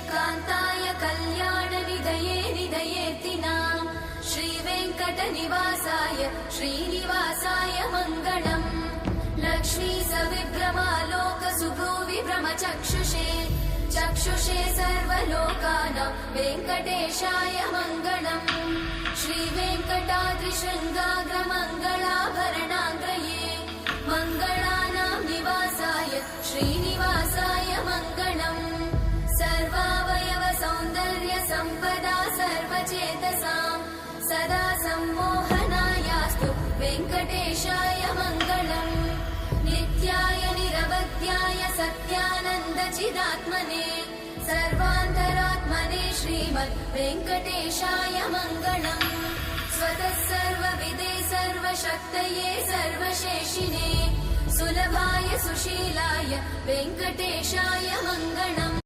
कान्ताय कल्याणनिधये निधयेऽर्तिनाम् श्रीवेङ्कटनिवासाय श्रीनिवासाय मङ्गलम् लक्ष्मी सविभ्रमालोकसुभ्रूविभ्रमचक्षुषे चक्षुषे सर्वलोकानां वेङ्कटेशाय मङ्गलम् श्रीवेङ्कटाद्रिशृङ्गाग्रमङ्गलाभरणाङ्गये मङ्गलानां निवासाय श्रीनिवासाय मङ्गलम् सर्वावयव सौन्दर्य सम्पदा सर्वचेतसां सदा सम्मोहनायास्तु वेङ्कटेशाय मङ्गलम् नित्याय निरवध्याय सत्यानन्दचिदात्मने सर्वान्तरात्मने श्रीमद् वेङ्कटेशाय मङ्गलम् स्वतः सर्वविदे सर्वशक्तये सर्वशेषिने सुलभाय सुशीलाय वेङ्कटेशाय मङ्गलम्